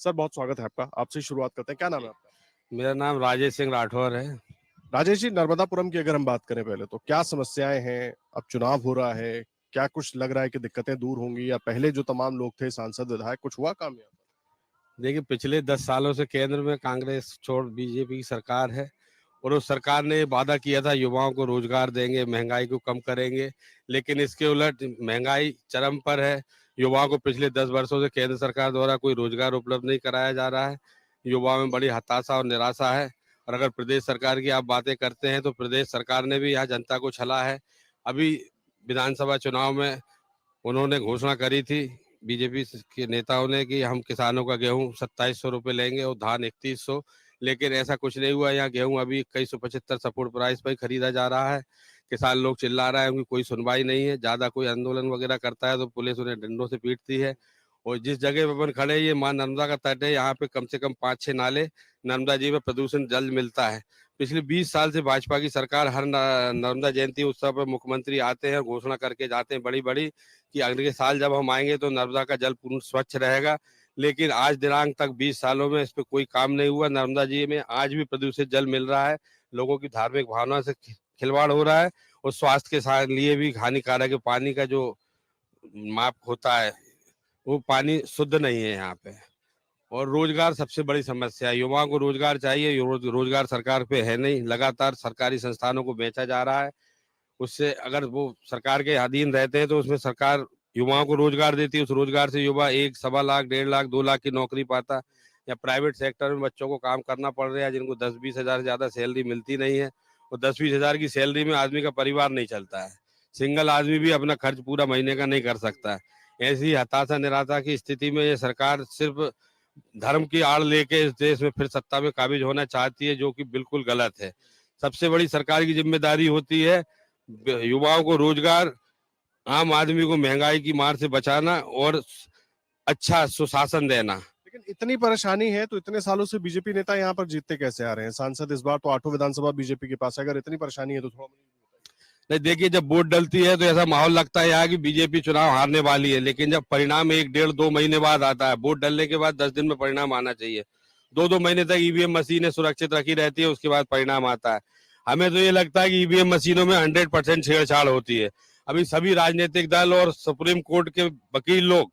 Sir बहुत स्वागत है आपका। आपसे शुरुआत करते हैं। क्या नाम है आपका? मेरा नाम राजेश सिंह राठौर है। राजेश जी, नर्मदापुरम की अगर हम बात करें पहले तो क्या समस्याएं हैं? अब चुनाव हो रहा है, क्या कुछ लग रहा है कि दिक्कतें दूर होंगी या पहले जो तमाम लोग थे सांसद विधायक कुछ हुआ काम यहाँ देखिए, पिछले 10 सालों से केंद्र में कांग्रेस छोड़ बीजेपी की सरकार है और उस सरकार ने वादा किया था युवाओं को रोजगार देंगे, महंगाई को कम करेंगे, लेकिन इसके उलट महंगाई चरम पर है। युवाओं को पिछले 10 वर्षों से केंद्र सरकार द्वारा कोई रोजगार उपलब्ध नहीं कराया जा रहा है। युवाओं में बड़ी हताशा और निराशा है। और अगर प्रदेश सरकार की आप बातें करते हैं तो प्रदेश सरकार ने भी यहाँ जनता को छला है। अभी विधानसभा चुनाव में उन्होंने घोषणा करी थी बीजेपी के नेताओं ने कि हम किसानों का गेहूं 2700 रुपये लेंगे और धान 3100, लेकिन ऐसा कुछ नहीं हुआ। यहाँ गेहूं अभी 2175 सपोर्ट प्राइस पर खरीदा जा रहा है। किसान लोग चिल्ला रहा है, उनकी कोई सुनवाई नहीं है। ज्यादा कोई आंदोलन वगैरह करता है तो पुलिस उन्हें डंडों से पीटती है। और जिस जगह पे अपन खड़े हैं, ये माँ नर्मदा का तट है। यहाँ पे कम से कम 5-6 नाले नर्मदा जी में प्रदूषण जल मिलता है। पिछले 20 साल से भाजपा की सरकार हर नर्मदा जयंती उत्सव पर मुख्यमंत्री आते हैं, घोषणा करके जाते हैं बड़ी बड़ी कि अगले साल जब हम आएंगे तो नर्मदा का जल पूर्ण स्वच्छ रहेगा। लेकिन आज दिनांक तक 20 सालों में इस पे कोई काम नहीं हुआ। नर्मदा जी में आज भी प्रदूषित जल मिल रहा है। लोगों की धार्मिक भावना से खिलवाड़ हो रहा है और स्वास्थ्य के साथ लिए भी हानिकारक है। पानी का जो माप होता है वो पानी शुद्ध नहीं है यहाँ पे। और रोजगार सबसे बड़ी समस्या है। युवाओं को रोजगार चाहिए, रोजगार सरकार पे है नहीं। लगातार सरकारी संस्थानों को बेचा जा रहा है। उससे अगर वो सरकार के अधीन रहते हैं तो उसमें सरकार युवाओं को रोजगार देती है। उस रोजगार से युवा 1-1.25 लाख, 1.5 लाख, 2 लाख की नौकरी पाता। या प्राइवेट सेक्टर में बच्चों को काम करना पड़ रहा है जिनको 10-20 हजार से ज्यादा सैलरी मिलती नहीं है। और 10-20 हजार की सैलरी में आदमी का परिवार नहीं चलता है। सिंगल आदमी भी अपना खर्च पूरा महीने का नहीं कर सकता है। ऐसी हताशा निराशा की स्थिति में ये सरकार सिर्फ धर्म की आड़ लेके इस देश में फिर सत्ता में काबिज होना चाहती है, जो कि बिल्कुल गलत है। सबसे बड़ी सरकार की जिम्मेदारी होती है युवाओं को रोजगार, आम आदमी को महंगाई की मार से बचाना और अच्छा सुशासन देना। लेकिन इतनी परेशानी है तो इतने सालों से बीजेपी नेता यहाँ पर जीतते कैसे आ रहे हैं? सांसद इस बार तो 8 विधानसभा बीजेपी के पास है। अगर इतनी परेशानी है तो थोड़ा मुझे बताइए। नहीं, देखिए, जब वोट डलती है तो ऐसा माहौल लगता है यहाँ की बीजेपी चुनाव हारने वाली है, लेकिन जब परिणाम 1-1.5-2 महीने बाद आता है, वोट डलने के बाद 10 दिन में परिणाम आना चाहिए। 2-2 महीने तक ईवीएम मशीनें सुरक्षित रखी रहती है, उसके बाद परिणाम आता है। हमें तो ये लगता है कि ईवीएम मशीनों में 100% छेड़छाड़ होती है। अभी सभी राजनीतिक दल और सुप्रीम कोर्ट के वकील लोग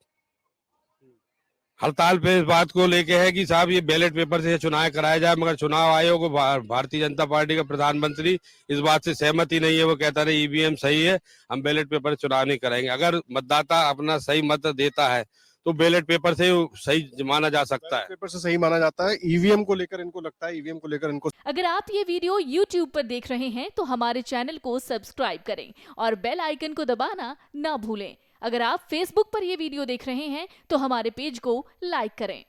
हड़ताल पे इस बात को लेके है कि साहब ये बैलेट पेपर से चुनाव कराया जाए, मगर चुनाव आयोग भारतीय जनता पार्टी का प्रधानमंत्री इस बात से सहमत ही नहीं है। वो कहता है ईवीएम सही है, हम बैलेट पेपर से चुनाव नहीं कराएंगे। अगर मतदाता अपना सही मत देता है तो बैलेट पेपर से सही माना जा सकता है। पेपर से सही माना जाता है। ईवीएम को लेकर इनको लगता है, ईवीएम को लेकर इनको। अगर आप ये वीडियो YouTube पर देख रहे हैं तो हमारे चैनल को सब्सक्राइब करें और बेल आइकन को दबाना ना भूलें। अगर आप Facebook पर ये वीडियो देख रहे हैं तो हमारे पेज को लाइक करें।